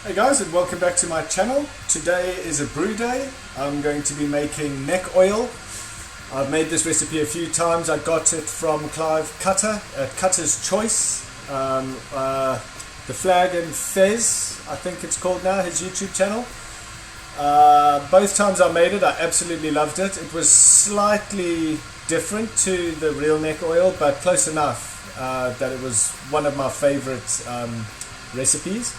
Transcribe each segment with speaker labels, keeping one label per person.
Speaker 1: Hey guys, and welcome back to my channel. Today is a brew day. I'm going to be making neck oil. I've made this recipe a few times. I got it from Clive Cutter at Cutter's Choice. The Flag and Fez, I think it's called now, his YouTube channel. Both times I made it, I absolutely loved it. It was slightly different to the real neck oil, but close enough that it was one of my favorite recipes.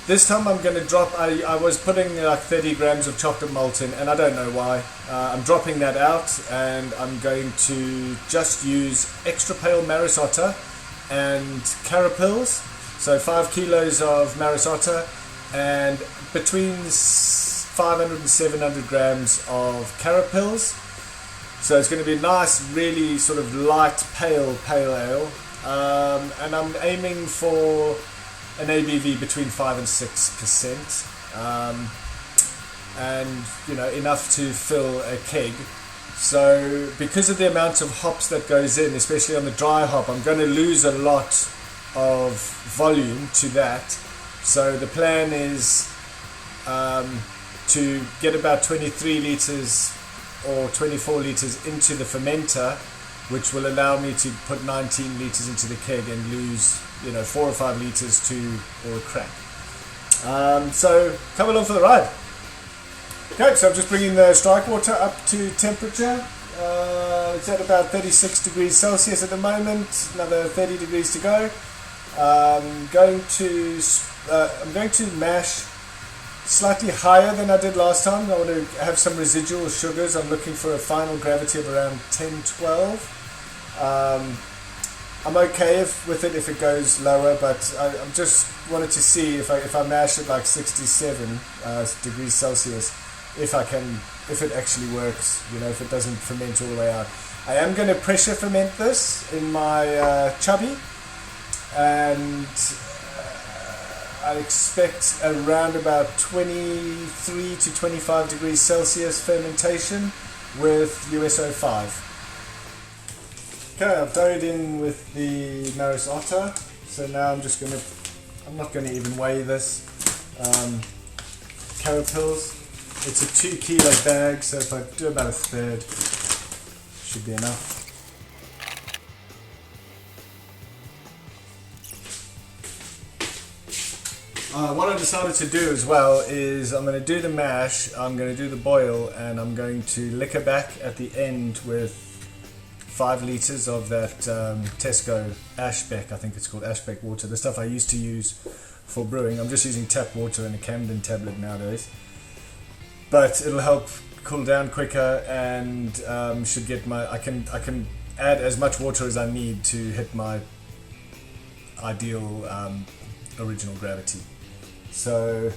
Speaker 1: This time I'm going to drop, I was putting like 30 grams of chocolate malt in, and I don't know why. I'm dropping that out, and I'm going to just use extra pale Maris Otter and carapils. So 5 kilos of Maris Otter and between 500 and 700 grams of carapils. So it's going to be nice, really sort of light, pale ale. And I'm aiming for an ABV between 5 and 6%, and you know, enough to fill a keg. So because of the amount of hops that goes in, especially on the dry hop, I'm going to lose a lot of volume to that. So the plan is to get about 23 liters or 24 liters into the fermenter, which will allow me to put 19 liters into the keg and lose, you know, 4 or 5 liters to or a crack. So come along for the ride. Okay, so I'm just bringing the strike water up to temperature. It's at about 36 degrees Celsius at the moment. Another 30 degrees to go. I'm going to mash slightly higher than I did last time. I want to have some residual sugars. I'm looking for a final gravity of around 10-12. I'm okay with it if it goes lower, but I just wanted to see if I mash it like 67 degrees Celsius, if it actually works, you know, if it doesn't ferment all the way out. I am going to pressure ferment this in my Chubby, and I expect around about 23 to 25 degrees Celsius fermentation with USO 5. Okay, I've dove in with the Maris Otter, so now I'm not going to even weigh this. Carapils, it's a 2 kilo bag, so if I do about a third, should be enough. What I decided to do as well is I'm going to do the mash, I'm going to do the boil, and I'm going to liquor back at the end with 5 liters of that Tesco Ashbeck, I think it's called Ashbeck water, the stuff I used to use for brewing. I'm just using tap water and a Camden tablet nowadays, but it'll help cool down quicker, and should get I can add as much water as I need to hit my ideal original gravity. So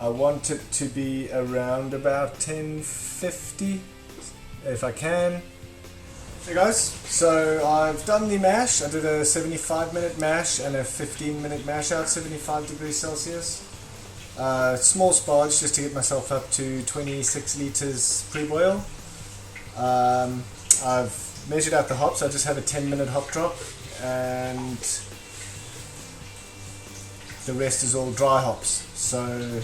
Speaker 1: I want it to be around about 1050 if I can. Hey guys, so I've done the mash. I did a 75-minute mash and a 15-minute mash out, 75 degrees Celsius. Small sparge just to get myself up to 26 liters pre-boil. I've measured out the hops. I just have a 10-minute hop drop, and the rest is all dry hops. So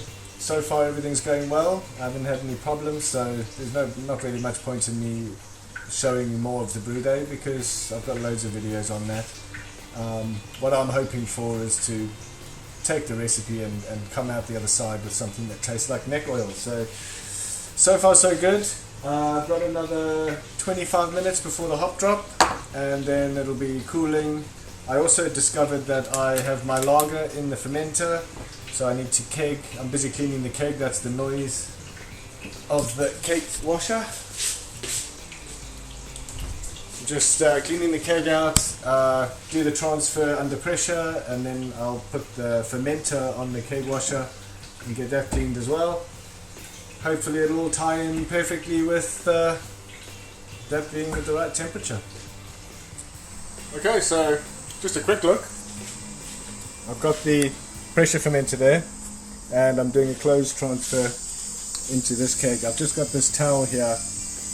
Speaker 1: far everything's going well. I haven't had any problems, so there's not really much point in me showing you more of the brew day because I've got loads of videos on that. What I'm hoping for is to take the recipe and come out the other side with something that tastes like neck oil. So far so good. I've got another 25 minutes before the hop drop, and then it'll be cooling. I also discovered that I have my lager in the fermenter, so I need to keg. I'm busy cleaning the keg. That's the noise of the keg washer. Just cleaning the keg out, do the transfer under pressure, and then I'll put the fermenter on the keg washer and get that cleaned as well. Hopefully it'll all tie in perfectly with that being at the right temperature. Okay, so just a quick look. I've got the pressure fermenter there, and I'm doing a closed transfer into this keg. I've just got this towel here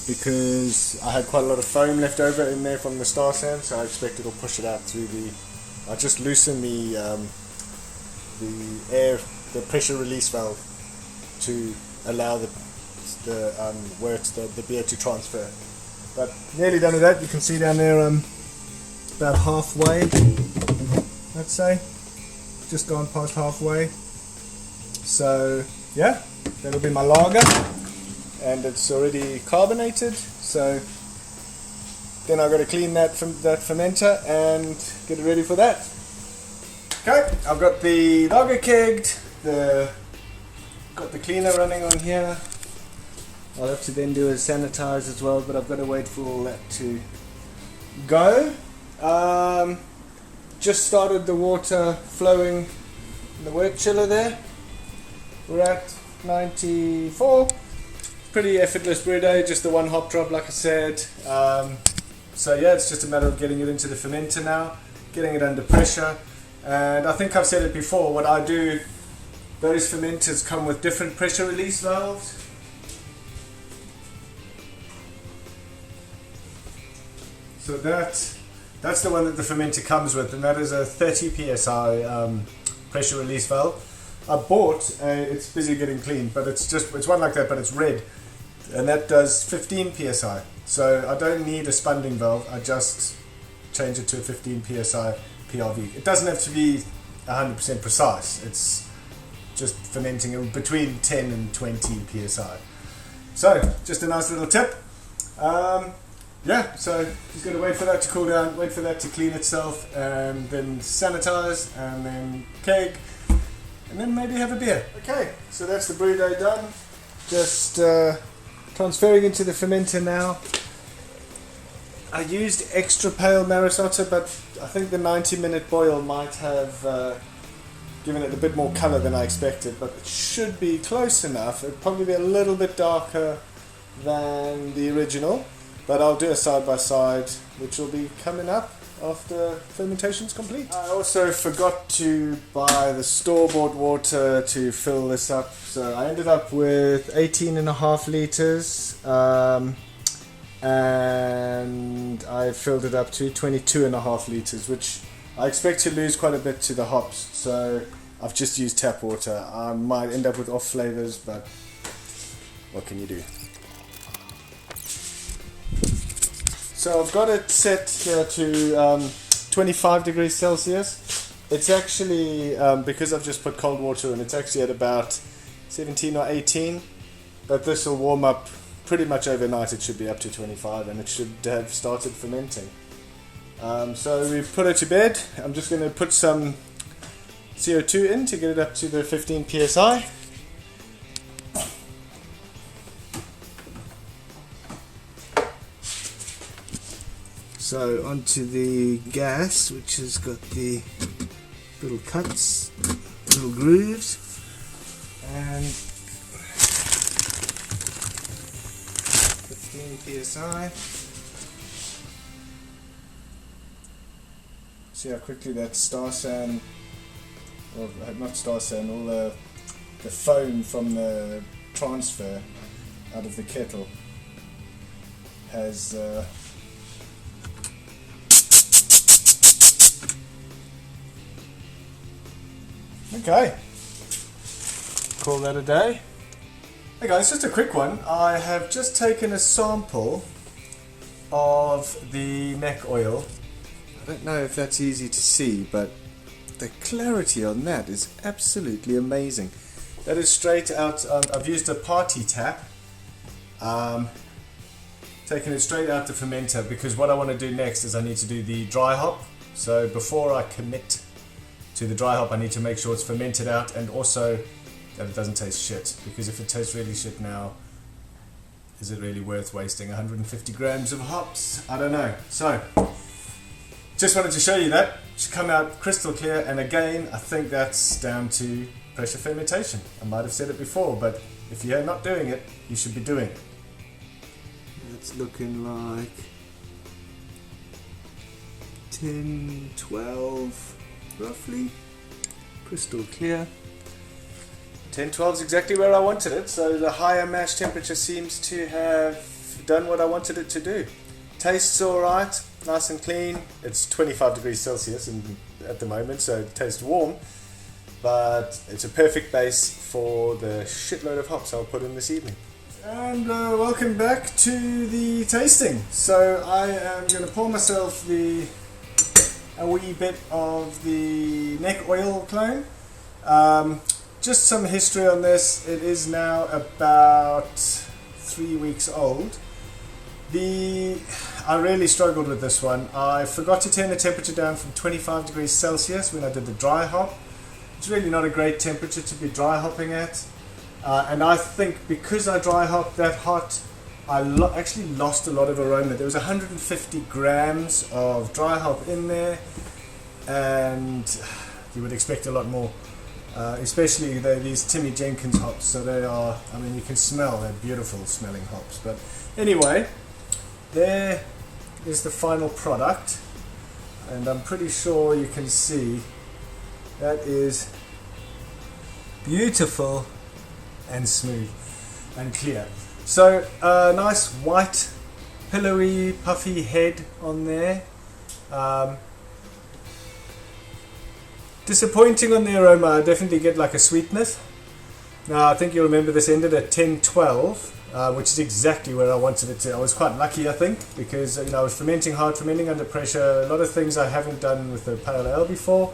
Speaker 1: because I had quite a lot of foam left over in there from the Star Sand, so I expect it'll push it out through the... I just loosen the the pressure release valve to allow the beer to transfer. But nearly done with that. You can see down there about halfway, let's say, just gone past halfway. So yeah, that'll be my lager, and it's already carbonated. So then I've got to clean that fermenter and get it ready for that. Okay, I've got the lager kegged, got the cleaner running on here. I'll have to then do a sanitize as well, but I've got to wait for all that to go. Just started the water flowing in the wort chiller there. We're at 94. Pretty effortless brew day, just the one hop drop like I said. So yeah, it's just a matter of getting it into the fermenter now, getting it under pressure. And I think I've said it before, what I do, those fermenters come with different pressure release valves. So that's the one that the fermenter comes with, and that is a 30 psi pressure release valve. I bought it's busy getting cleaned, but it's one like that, but it's red, and that does 15 psi. So I don't need a spunding valve. I just change it to a 15 psi PRV. It doesn't have to be 100% precise. It's just fermenting between 10 and 20 psi. So just a nice little tip. Yeah, so just going to wait for that to cool down, wait for that to clean itself, and then sanitize, and then keg, and then maybe have a beer. Okay, so that's the brew day done. Just transferring into the fermenter now. I used extra pale maris otter, but I think the 90-minute boil might have given it a bit more colour than I expected, but it should be close enough. It'll probably be a little bit darker than the original. But I'll do a side-by-side, which will be coming up after fermentation's complete. I also forgot to buy the store-bought water to fill this up. So I ended up with 18.5 litres, and I filled it up to 22.5 litres, which I expect to lose quite a bit to the hops. So I've just used tap water. I might end up with off flavours, but what can you do? So I've got it set here to 25 degrees Celsius. It's actually, because I've just put cold water in, it's actually at about 17 or 18. But this will warm up pretty much overnight. It should be up to 25, and it should have started fermenting. So we've put it to bed. I'm just going to put some CO2 in to get it up to the 15 psi. So onto the gas, which has got the little cuts, little grooves, and 15 psi. See how quickly that star sand, or not star sand, all the foam from the transfer out of the kettle has okay, call that a day. Hey guys, just a quick one. I have just taken a sample of the neck oil. I don't know if that's easy to see, but the clarity on that is absolutely amazing. That is straight out, I've used a party tap, taking it straight out the fermenter, because what I want to do next is I need to do the dry hop. So before I commit to the dry hop, I need to make sure it's fermented out, and also that it doesn't taste shit, because if it tastes really shit now, is it really worth wasting 150 grams of hops? I don't know. So just wanted to show you that. It should come out crystal clear, and again, I think that's down to pressure fermentation. I might have said it before, but if you're not doing it, you should be doing it. It's looking like 10, 12 roughly, crystal clear. 1012 is exactly where I wanted it, so the higher mash temperature seems to have done what I wanted it to do. Tastes alright, nice and clean. It's 25 degrees Celsius at the moment, so it tastes warm. but it's a perfect base for the shitload of hops I'll put in this evening. And welcome back to the tasting. So I am going to pour myself a wee bit of the neck oil clone. Just some history on this. It is now about 3 weeks old. I really struggled with this one. I forgot to turn the temperature down from 25 degrees Celsius when I did the dry hop. It's really not a great temperature to be dry hopping at. And I think because I dry hopped that hot, I actually lost a lot of aroma. There was 150 grams of dry hop in there, and you would expect a lot more. Especially these Timmy Jenkins hops. So they are, I mean, you can smell, they're beautiful smelling hops. But anyway, there is the final product, and I'm pretty sure you can see that is beautiful and smooth and clear. So nice white pillowy puffy head on there. Disappointing on the aroma. I definitely get like a sweetness. Now I think you'll remember this ended at 10-12, which is exactly where I wanted it to. I was quite lucky, I think, because I was fermenting hard, fermenting under pressure, a lot of things I haven't done with the pale ale before.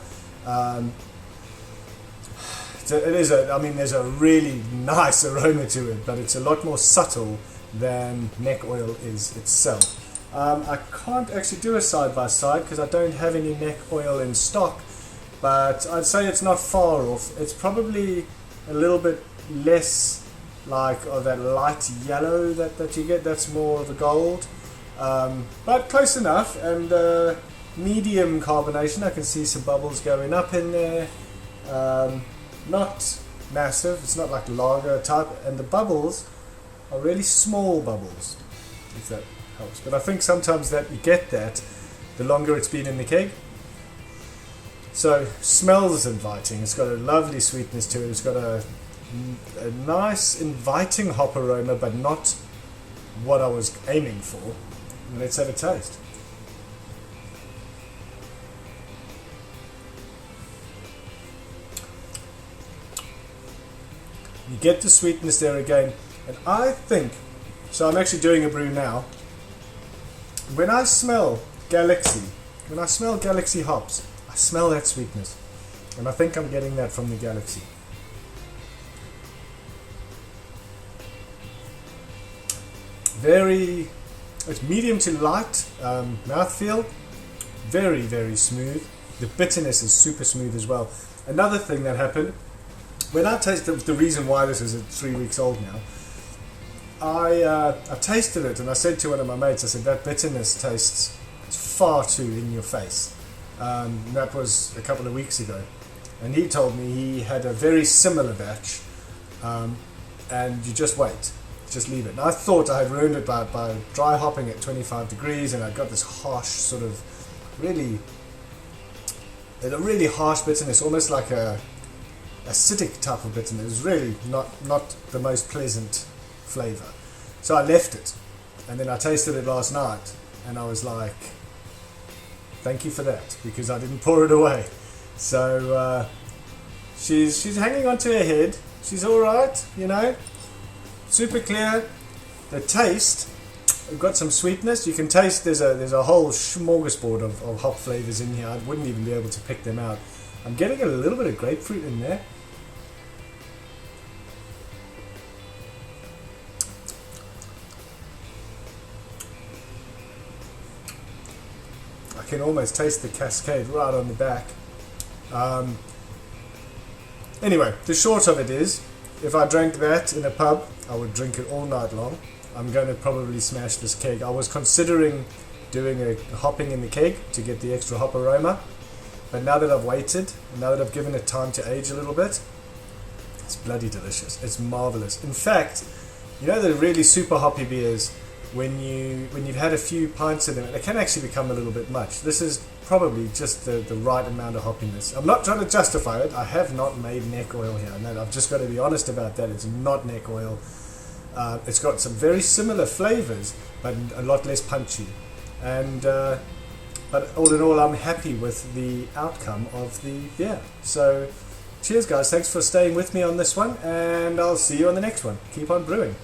Speaker 1: So there's a really nice aroma to it, but it's a lot more subtle than neck oil is itself. I can't actually do a side-by-side because I don't have any neck oil in stock, but I'd say it's not far off. It's probably a little bit less like of that light yellow that you get. That's more of a gold, but close enough, and medium carbonation. I can see some bubbles going up in there. Not massive, it's not like lager type, and the bubbles are really small bubbles, if that helps. But I think sometimes that you get that the longer it's been in the keg. So smells inviting. It's got a lovely sweetness to it. It's got a nice inviting hop aroma, but not what I was aiming for. Let's have a taste. You get the sweetness there again, and I think, so I'm actually doing a brew now. When I smell Galaxy hops, I smell that sweetness, and I think I'm getting that from the Galaxy. It's medium to light mouthfeel, very, very smooth. The bitterness is super smooth as well. Another thing that happened, when I tasted, the reason why this is 3 weeks old now, I tasted it and I said to one of my mates, I said, that bitterness tastes far too in your face. That was a couple of weeks ago. And he told me he had a very similar batch, and you just wait, just leave it. And I thought I had ruined it by dry hopping at 25 degrees, and I got this harsh sort of really harsh bitterness, almost like a acidic type of bitterness. It was really not the most pleasant flavour. So I left it, and then I tasted it last night, and I was like, thank you for that, because I didn't pour it away. So she's hanging on to her head. She's all right, super clear. The taste, I've got some sweetness. You can taste there's a whole smorgasbord of hop flavours in here. I wouldn't even be able to pick them out. I'm getting a little bit of grapefruit in there. I can almost taste the cascade right on the back. Anyway, the short of it is, if I drank that in a pub, I would drink it all night long. I'm going to probably smash this keg. I was considering doing a hopping in the keg to get the extra hop aroma, but now that I've waited, and now that I've given it time to age a little bit, it's bloody delicious. It's marvelous. In fact, the really super hoppy beers, when you've had a few pints of them, they can actually become a little bit much. This is probably just the right amount of hoppiness. I'm not trying to justify it. I have not made neck oil here. No, I've just got to be honest about that. It's not neck oil. It's got some very similar flavors, but a lot less punchy. And but all in all, I'm happy with the outcome of the beer. So cheers guys, thanks for staying with me on this one, and I'll see you on the next one. Keep on brewing.